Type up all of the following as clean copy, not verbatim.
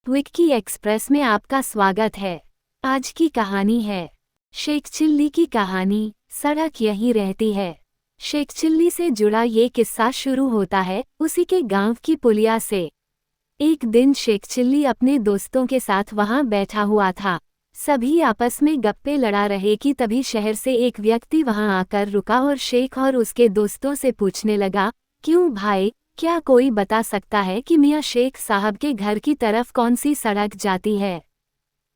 Vicky express में आपका स्वागत है। आज की कहानी है शेख चिल्ली की कहानी। सड़क यहीं रहती है। शेख चिल्ली से जुड़ा ये किस्सा शुरू होता है उसी के गांव की पुलिया से। एक दिन शेख चिल्ली अपने दोस्तों के साथ वहां बैठा हुआ था। सभी आपस में गप्पे लड़ा रहे कि तभी शहर से एक व्यक्ति वहां आकर रुका और शेख और उसके दोस्तों से पूछने लगा, क्यों भाई, क्या कोई बता सकता है कि मियां शेख साहब के घर की तरफ कौन सी सड़क जाती है?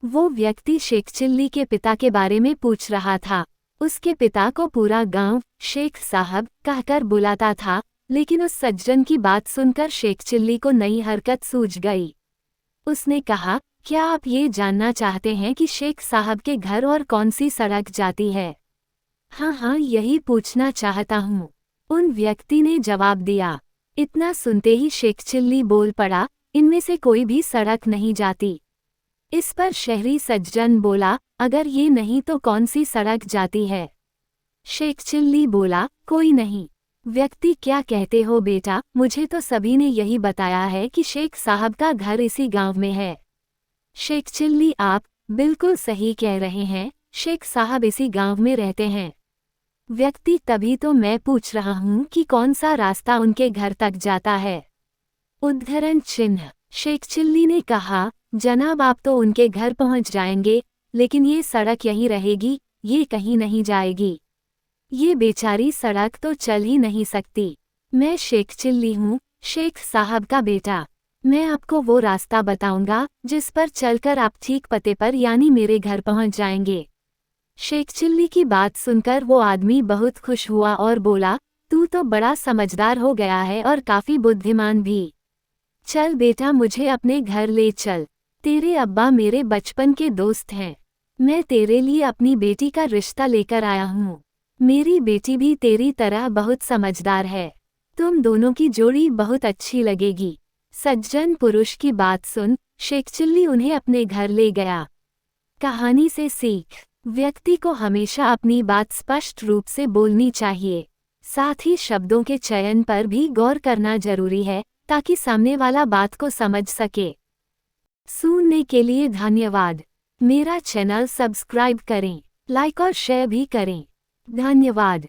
वो व्यक्ति शेख चिल्ली के पिता के बारे में पूछ रहा था। उसके पिता को पूरा गांव शेख साहब कहकर बुलाता था, लेकिन उस सज्जन की बात सुनकर शेख चिल्ली को नई हरकत सूझ गई। उसने कहा, क्या आप ये जानना चाहते हैं कि शेख साहब के घर और कौन सी सड़क जाती है? हाँ, यही पूछना चाहता हूँ, उन व्यक्ति ने जवाब दिया। इतना सुनते ही शेख चिल्ली बोल पड़ा, इनमें से कोई भी सड़क नहीं जाती। इस पर शहरी सज्जन बोला, अगर ये नहीं तो कौन सी सड़क जाती है? शेख चिल्ली बोला, कोई नहीं। व्यक्ति, क्या कहते हो बेटा, मुझे तो सभी ने यही बताया है कि शेख साहब का घर इसी गांव में है। शेख चिल्ली, आप बिल्कुल सही कह रहे हैं, शेख साहब इसी गांव में रहते हैं। व्यक्ति, तभी तो मैं पूछ रहा हूँ कि कौन सा रास्ता उनके घर तक जाता है। उद्धरण चिन्ह। शेख चिल्ली ने कहा, जनाब आप तो उनके घर पहुँच जाएंगे, लेकिन ये सड़क यहीं रहेगी, ये कहीं नहीं जाएगी। ये बेचारी सड़क तो चल ही नहीं सकती। मैं शेख चिल्ली हूँ, शेख साहब का बेटा। मैं आपको वो रास्ता बताऊंगा जिस पर चलकर आप ठीक पते पर यानी मेरे घर पहुँच जाएंगे। शेख चिल्ली की बात सुनकर वो आदमी बहुत खुश हुआ और बोला, तू तो बड़ा समझदार हो गया है और काफी बुद्धिमान भी। चल बेटा, मुझे अपने घर ले चल। तेरे अब्बा मेरे बचपन के दोस्त हैं। मैं तेरे लिए अपनी बेटी का रिश्ता लेकर आया हूँ। मेरी बेटी भी तेरी तरह बहुत समझदार है। तुम दोनों की जोड़ी बहुत अच्छी लगेगी। सज्जन पुरुष की बात सुन शेख चिल्ली उन्हें अपने घर ले गया। कहानी से सीख। व्यक्ति को हमेशा अपनी बात स्पष्ट रूप से बोलनी चाहिए। साथ ही शब्दों के चयन पर भी गौर करना जरूरी है ताकि सामने वाला बात को समझ सके। सुनने के लिए धन्यवाद। मेरा चैनल सब्सक्राइब करें, लाइक और शेयर भी करें। धन्यवाद।